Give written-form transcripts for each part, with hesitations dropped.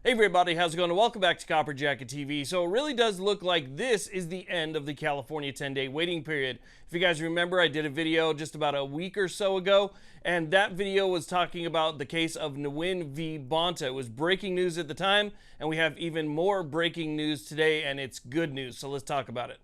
Hey everybody, how's it going? Welcome back to Copper Jacket TV. So it really does look like this is the end of the California 10-day waiting period. If you guys remember, I did a video just about a week or so ago, and that video was talking about the case of Nguyen v. Bonta. It was breaking news at the time, and we have even more breaking news today, and it's good news, so let's talk about it.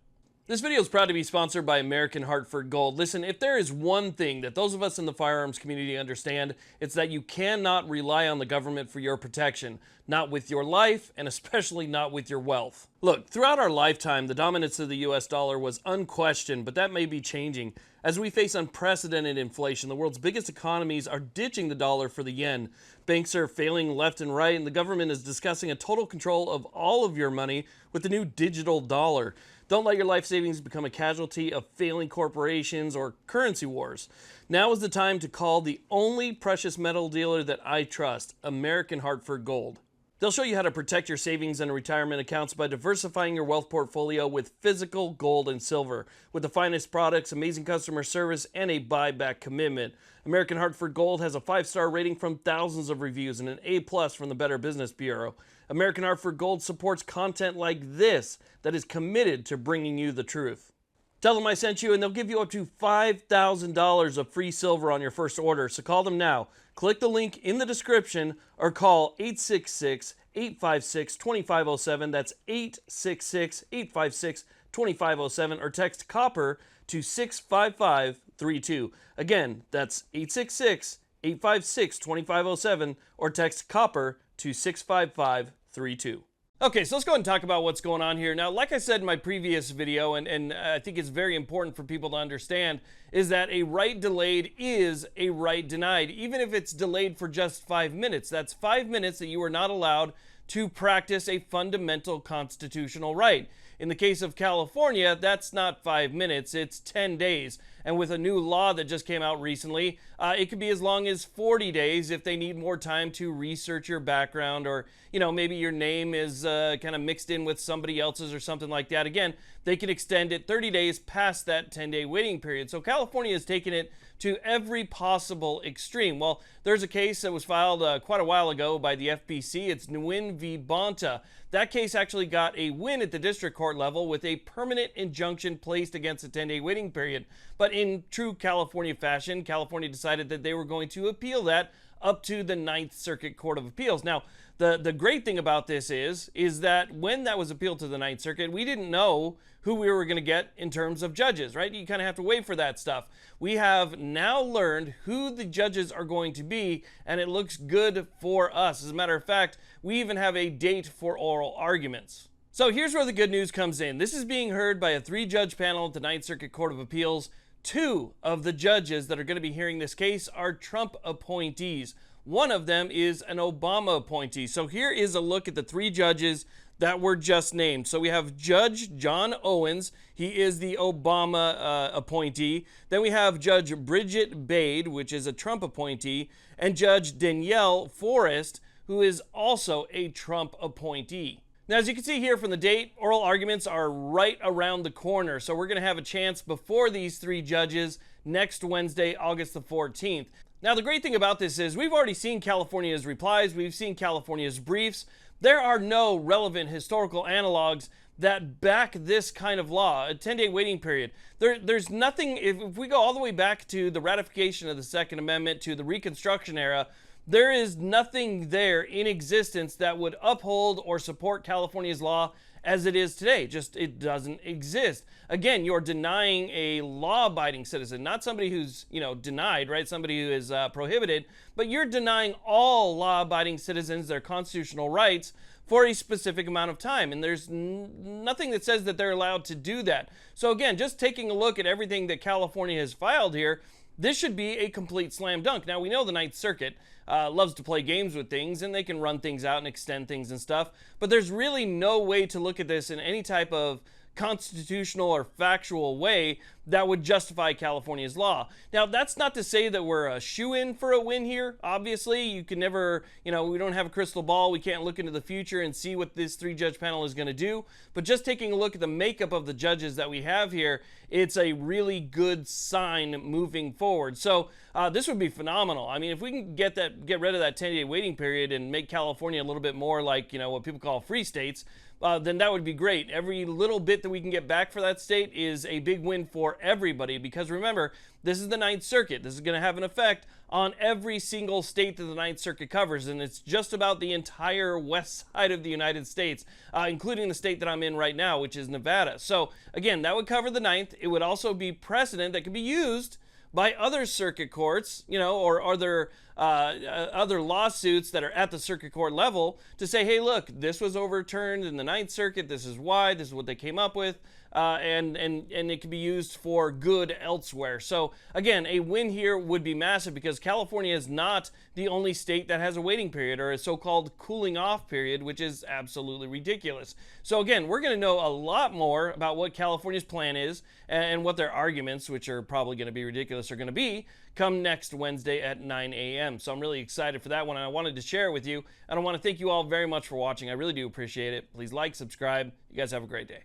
This video is proud to be sponsored by American Hartford Gold. Listen, if there is one thing that those of us in the firearms community understand, it's that you cannot rely on the government for your protection. Not with your life, and especially not with your wealth. Look, throughout our lifetime, the dominance of the US dollar was unquestioned, but that may be changing. As we face unprecedented inflation, the world's biggest economies are ditching the dollar for the yen. Banks are failing left and right, and the government is discussing a total control of all of your money with the new digital dollar. Don't let your life savings become a casualty of failing corporations or currency wars. Now is the time to call the only precious metal dealer that I trust, American Hartford Gold. They'll show you how to protect your savings and retirement accounts by diversifying your wealth portfolio with physical gold and silver. With the finest products, amazing customer service, and a buyback commitment. American Hartford Gold has a 5-star rating from thousands of reviews and an A+ from the Better Business Bureau. American Hartford Gold supports content like this that is committed to bringing you the truth. Tell them I sent you and they'll give you up to $5,000 of free silver on your first order. So call them now. Click the link in the description or call 866-856-2507. That's 866-856-2507 or text COPPER to 65532. Again, that's 866-856-2507 or text COPPER to 65532. Okay, so let's go ahead and talk about what's going on here. Now, like I said in my previous video, and I think it's very important for people to understand, is that a right delayed is a right denied, even if it's delayed for just 5 minutes. That's 5 minutes that you are not allowed to practice a fundamental constitutional right. In the case of California, that's not 5 minutes, it's 10 days. And with a new law that just came out recently, it could be as long as 40 days if they need more time to research your background, or, you know, maybe your name is kind of mixed in with somebody else's or something like that. Again, they can extend it 30 days past that 10-day waiting period. So California has taken it to every possible extreme. Well, there's a case that was filed quite a while ago by the FBC. It's Nguyen v. Bonta. That case actually got a win at the district court level with a permanent injunction placed against the 10-day waiting period. But in true California fashion, California decided that they were going to appeal that up to the Ninth Circuit Court of Appeals. Now, the great thing about this is that when that was appealed to the Ninth Circuit, we didn't know who we were going to get in terms of judges, right? You kind of have to wait for that stuff. We have now learned who the judges are going to be, and it looks good for us. As a matter of fact, we even have a date for oral arguments. So here's where the good news comes in. This is being heard by a 3-judge panel at the Ninth Circuit Court of Appeals. 2 of the judges that are going to be hearing this case are Trump appointees. One of them is an Obama appointee. So here is a look at the 3 judges that were just named. So we have Judge John Owens. He is the Obama appointee. Then we have Judge Bridget Bade, which is a Trump appointee, and Judge Danielle Forrest, who is also a Trump appointee. Now, as you can see here from the date, oral arguments are right around the corner. So we're going to have a chance before these 3 judges next Wednesday, August the 14th. Now, the great thing about this is we've already seen California's replies. We've seen California's briefs. There are no relevant historical analogs that back this kind of law, a 10-day waiting period. There's nothing, if we go all the way back to the ratification of the Second Amendment to the Reconstruction era, there is nothing there in existence that would uphold or support California's law as it is today. Just, it doesn't exist. Again, you're denying a law-abiding citizen, not somebody who's, denied, right? Somebody who is prohibited, but you're denying all law-abiding citizens their constitutional rights for a specific amount of time. And there's nothing that says that they're allowed to do that. So again, just taking a look at everything that California has filed here, this should be a complete slam dunk. Now, we know the Ninth Circuit loves to play games with things, and they can run things out and extend things and stuff, but there's really no way to look at this in any type of constitutional or factual way that would justify California's law. Now, that's not to say that we're a shoo-in for a win here. Obviously, you can never, we don't have a crystal ball. We can't look into the future and see what this 3-judge panel is going to do. But just taking a look at the makeup of the judges that we have here, it's a really good sign moving forward. So this would be phenomenal. I mean, if we can get rid of that 10-day waiting period and make California a little bit more like, what people call free states, then that would be great. Every little bit that we can get back for that state is a big win for everybody, because remember, this is the Ninth Circuit. This is going to have an effect on every single state that the Ninth Circuit covers, and it's just about the entire west side of the United States, including the state that I'm in right now, which is Nevada. So again, that would cover the Ninth. It would also be precedent that could be used by other circuit courts, or other lawsuits that are at the circuit court level to say, hey, look, this was overturned in the Ninth Circuit. This is why. This is what they came up with. And it can be used for good elsewhere. So again, a win here would be massive, because California is not the only state that has a waiting period, or a so-called cooling off period, which is absolutely ridiculous. So again, we're going to know a lot more about what California's plan is and what their arguments, which are probably going to be ridiculous, are going to be come next Wednesday at 9 a.m. So I'm really excited for that one, and I wanted to share it with you. And I want to thank you all very much for watching. I really do appreciate it. Please like, subscribe. You guys have a great day.